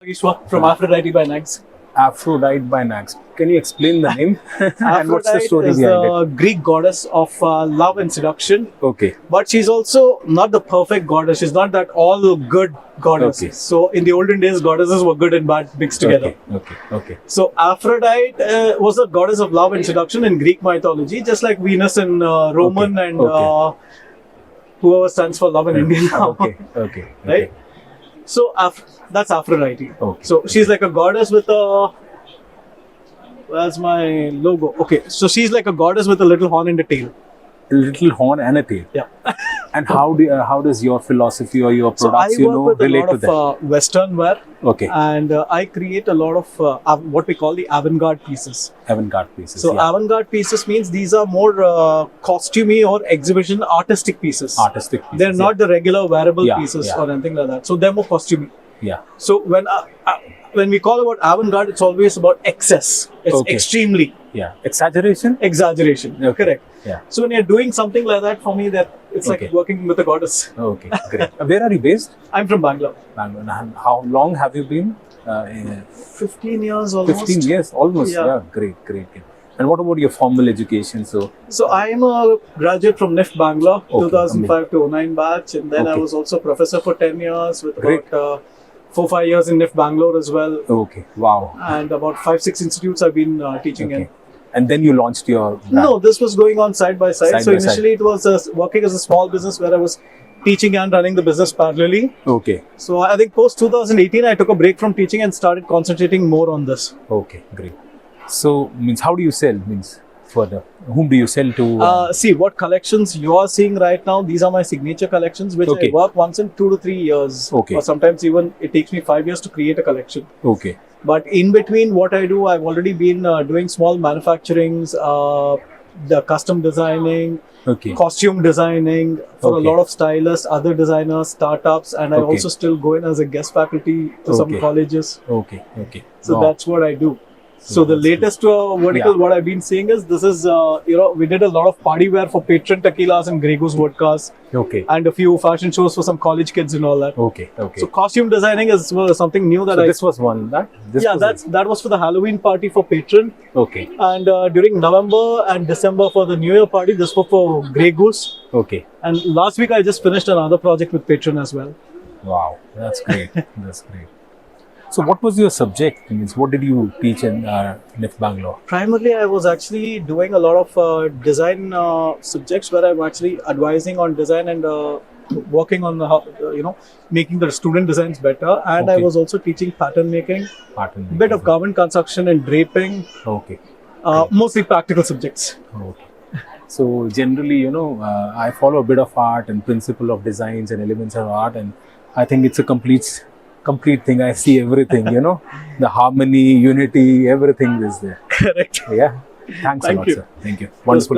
Ishwa from Aphrodite by Nags. Aphrodite by Nags. Can you explain the name? And what's the story is behind the Greek goddess of love and seduction. Okay. But she's also not the perfect goddess. She's not that all good goddess. Okay. So in the olden days, goddesses were good and bad mixed together. Okay. So Aphrodite was the goddess of love and seduction in Greek mythology, just like Venus in Roman and whoever stands for love in Indian now. Okay. Right? So that's Aphrodite. Okay. So she's like a goddess with a... Where's my logo? Okay, so she's like a goddess with a little horn and a tail. A little horn and a tail. Yeah. And how does your philosophy or your products, so I work with relate a lot to of Western wear. Okay. And I create a lot of what we call the avant-garde pieces. Avant-garde pieces. So avant-garde pieces means these are more costumey or exhibition artistic pieces. Artistic pieces. They're not the regular wearable pieces yeah. or anything like that. So they're more costumey. Yeah. So when we call about avant-garde, it's always about excess. It's extremely. Yeah. Exaggeration? Exaggeration. Okay. Correct. Yeah. So when you're doing something like that, for me, that it's like working with a goddess. Okay, great. Where are you based? I'm from Bangalore. Bangalore. And how long have you been? 15 years almost. 15 years almost. Yeah. Great. And what about your formal education? So I'm a graduate from NIFT Bangalore, 2005 to 09 batch, and then I was also professor for 10 years with about 4-5 years in NIFT Bangalore as well. Okay, wow. And about 5-6 institutes I've been teaching in. And then you launched your brand. No, this was going on side by side. So initially it was working as a small business where I was teaching and running the business parallelly. Okay. So I think post 2018 I took a break from teaching and started concentrating more on this. Okay, great. So how do you sell? Further, whom do you sell to? See what collections you are seeing right now. These are my signature collections, which I work once in 2 to 3 years. Okay. Or sometimes even it takes me 5 years to create a collection. Okay. But in between what I do, I've already been doing small manufacturings, the custom designing, costume designing for a lot of stylists, other designers, startups, and I also still go in as a guest faculty to some colleges. Okay. So that's what I do. So the latest vertical, what I've been seeing is this is, we did a lot of party wear for Patron Tequilas and Grey Goose vodkas. Okay. And a few fashion shows for some college kids and all that. Okay. So costume designing is something new that this was one, that? That was for the Halloween party for Patron. Okay. And during November and December for the New Year party, this was for Grey Goose. Okay. And last week I just finished another project with Patron as well. Wow, that's great. That's great. So what was your subject? What did you teach in NIFT Bangalore? Primarily, I was actually doing a lot of design subjects where I'm actually advising on design and working on making the student designs better. And I was also teaching pattern making, bit of garment construction and draping. Okay. Mostly practical subjects. Okay. So generally, I follow a bit of art and principle of designs and elements of art, and I think it's a complete thing. I see everything, the harmony, unity, everything is there. Correct. Yeah. Thanks a lot, sir. Thank you. Wonderful.